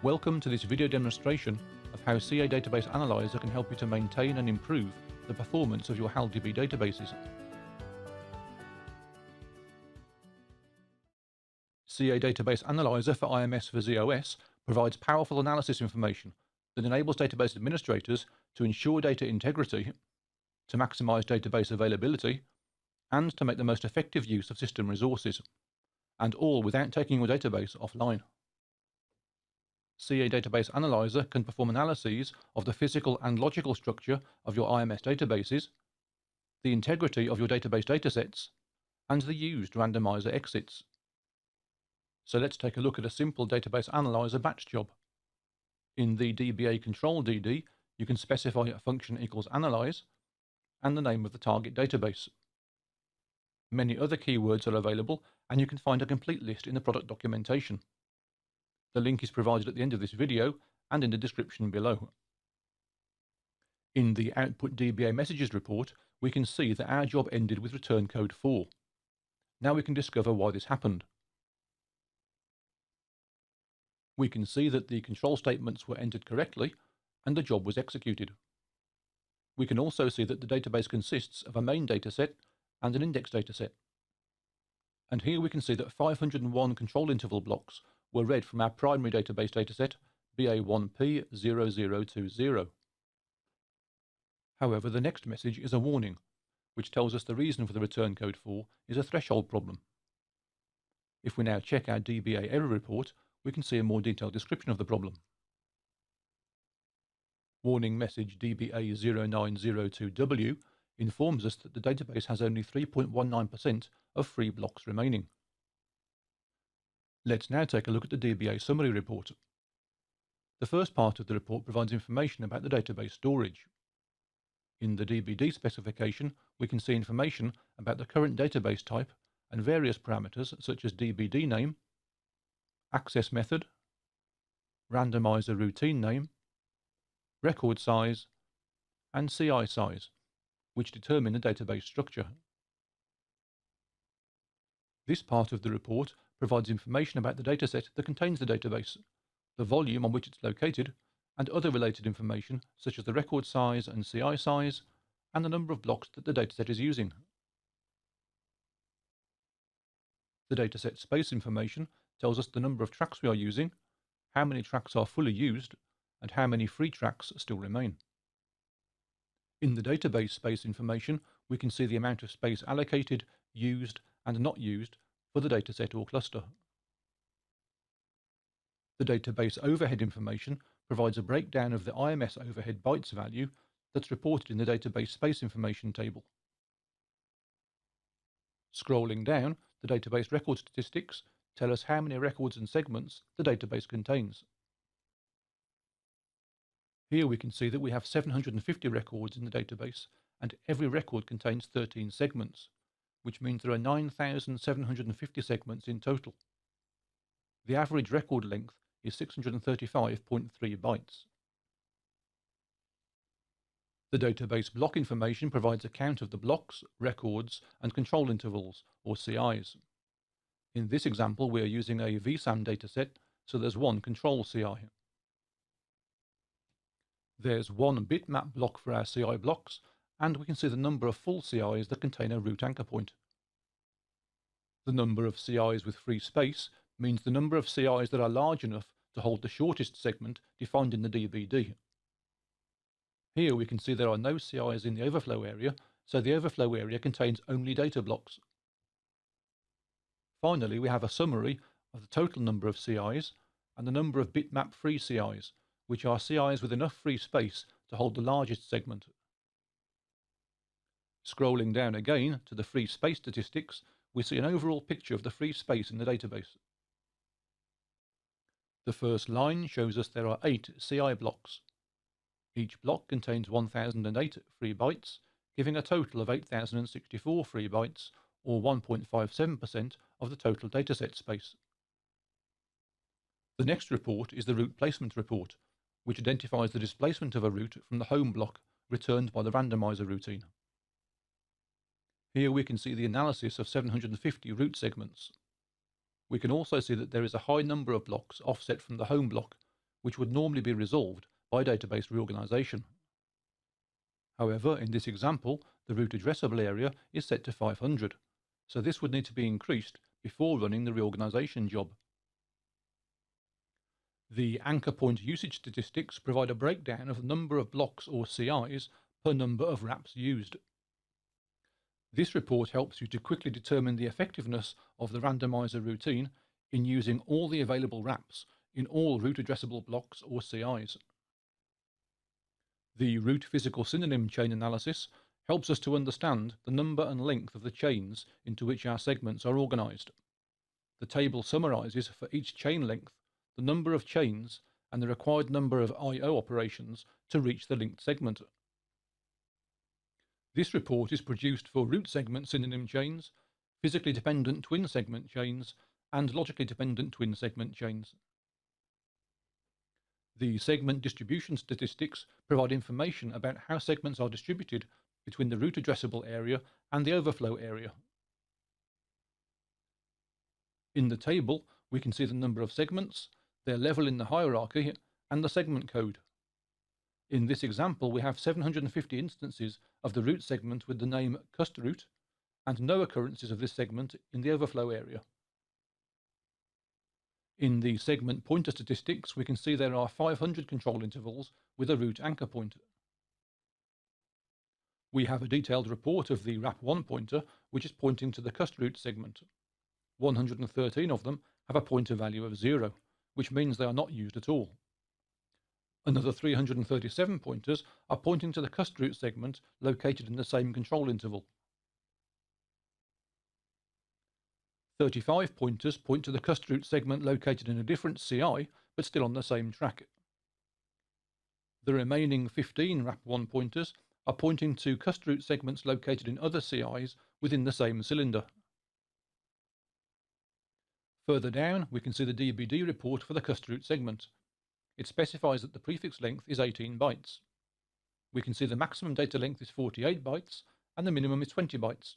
Welcome to this video demonstration of how CA Database Analyzer can help you to maintain and improve the performance of your HAL-DB databases. CA Database Analyzer for IMS for ZOS provides powerful analysis information that enables database administrators to ensure data integrity, to maximize database availability, and to make the most effective use of system resources, and all without taking your database offline. CA Database Analyzer can perform analyses of the physical and logical structure of your IMS databases, the integrity of your database datasets, and the used randomizer exits. So let's take a look at a simple Database Analyzer batch job. In the DBA control DD, you can specify a function equals analyze and the name of the target database. Many other keywords are available, and you can find a complete list in the product documentation. The link is provided at the end of this video and in the description below. In the output DBA Messages report, we can see that our job ended with return code 4. Now we can discover why this happened. We can see that the control statements were entered correctly and the job was executed. We can also see that the database consists of a main dataset and an index dataset. And here we can see that 501 control interval blocks were read from our primary database dataset, BA1P0020. However, the next message is a warning, which tells us the reason for the return code 4 is a threshold problem. If we now check our DBA error report, we can see a more detailed description of the problem. Warning message DBA0902W informs us that the database has only 3.19% of free blocks remaining. Let's now take a look at the DBA summary report. The first part of the report provides information about the database storage. In the DBD specification, we can see information about the current database type and various parameters such as DBD name, access method, randomizer routine name, record size, and CI size, which determine the database structure. This part of the report provides information about the dataset that contains the database, the volume on which it's located, and other related information such as the record size and CI size, and the number of blocks that the dataset is using. The dataset space information tells us the number of tracks we are using, how many tracks are fully used, and how many free tracks still remain. In the database space information, we can see the amount of space allocated, used, and not used for the dataset or cluster. The database overhead information provides a breakdown of the IMS overhead bytes value that's reported in the database space information table. Scrolling down, the database record statistics tell us how many records and segments the database contains. Here we can see that we have 750 records in the database, and every record contains 13 segments, which means there are 9,750 segments in total. The average record length is 635.3 bytes. The database block information provides a count of the blocks, records, and control intervals, or CIs. In this example, we are using a vSAN dataset, so there's one control CI. There's one bitmap block for our CI blocks, and we can see the number of full CIs that contain a root anchor point. The number of CIs with free space means the number of CIs that are large enough to hold the shortest segment defined in the DBD. Here we can see there are no CIs in the overflow area, so the overflow area contains only data blocks. Finally, we have a summary of the total number of CIs and the number of bitmap free CIs, which are CIs with enough free space to hold the largest segment. Scrolling down again to the free space statistics, we see an overall picture of the free space in the database. The first line shows us there are 8 CI blocks. Each block contains 1008 free bytes, giving a total of 8064 free bytes, or 1.57% of the total dataset space. The next report is the route placement report, which identifies the displacement of a route from the home block returned by the randomizer routine. Here we can see the analysis of 750 route segments. We can also see that there is a high number of blocks offset from the home block, which would normally be resolved by database reorganization. However, in this example, the root addressable area is set to 500, so this would need to be increased before running the reorganization job. The anchor point usage statistics provide a breakdown of the number of blocks or CIs per number of wraps used. This report helps you to quickly determine the effectiveness of the randomizer routine in using all the available wraps in all root addressable blocks or CIs. The root physical synonym chain analysis helps us to understand the number and length of the chains into which our segments are organized. The table summarizes for each chain length the number of chains and the required number of I/O operations to reach the linked segment. This report is produced for root segment synonym chains, physically dependent twin segment chains, and logically dependent twin segment chains. The segment distribution statistics provide information about how segments are distributed between the root addressable area and the overflow area. In the table, we can see the number of segments, their level in the hierarchy, and the segment code. In this example, we have 750 instances of the root segment with the name custroot, and no occurrences of this segment in the overflow area. In the segment pointer statistics, we can see there are 500 control intervals with a root anchor pointer. We have a detailed report of the wrap1 pointer, which is pointing to the custroot segment. 113 of them have a pointer value of 0, which means they are not used at all. Another 337 pointers are pointing to the custroot segment located in the same control interval. 35 pointers point to the custroot segment located in a different CI, but still on the same track. The remaining 15 wrap1 pointers are pointing to custroot segments located in other CIs within the same cylinder. Further down, we can see the DBD report for the custroot segment. It specifies that the prefix length is 18 bytes. We can see the maximum data length is 48 bytes, and the minimum is 20 bytes.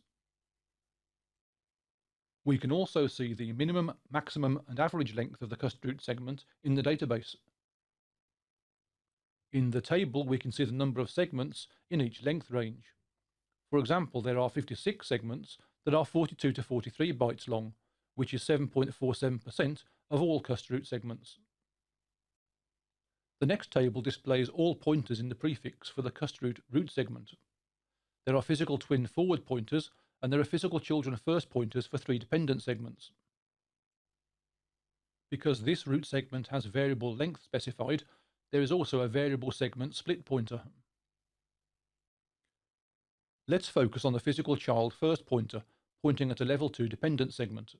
We can also see the minimum, maximum, and average length of the custroot segment in the database. In the table, we can see the number of segments in each length range. For example, there are 56 segments that are 42 to 43 bytes long, which is 7.47% of all custroot segments. The next table displays all pointers in the prefix for the custroot root segment. There are physical twin forward pointers, and there are physical children first pointers for 3 dependent segments. Because this root segment has variable length specified, there is also a variable segment split pointer. Let's focus on the physical child first pointer, pointing at a level 2 dependent segment.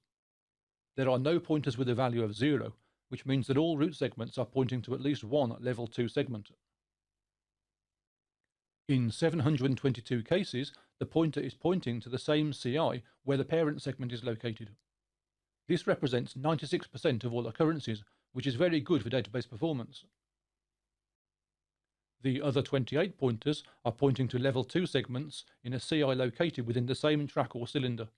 There are no pointers with a value of 0, which means that all root segments are pointing to at least one level 2 segment. In 722 cases, the pointer is pointing to the same CI where the parent segment is located. This represents 96% of all occurrences, which is very good for database performance. The other 28 pointers are pointing to level 2 segments in a CI located within the same track or cylinder.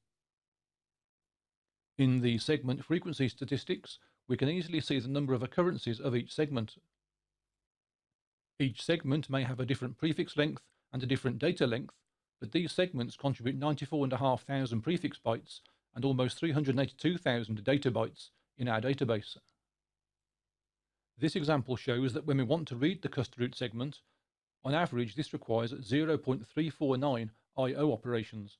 In the segment frequency statistics, we can easily see the number of occurrences of each segment. Each segment may have a different prefix length and a different data length, but these segments contribute 94,500 prefix bytes and almost 382,000 data bytes in our database. This example shows that when we want to read the custroot segment, on average this requires 0.349 I/O operations.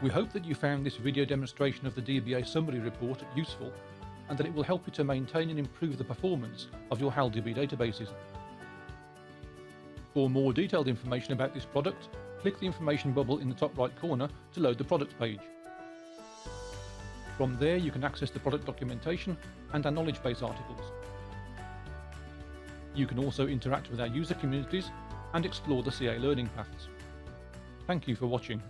We hope that you found this video demonstration of the DBA summary report useful, and that it will help you to maintain and improve the performance of your HalDB databases. For more detailed information about this product, click the information bubble in the top right corner to load the product page. From there you can access the product documentation and our knowledge base articles. You can also interact with our user communities and explore the CA learning paths. Thank you for watching.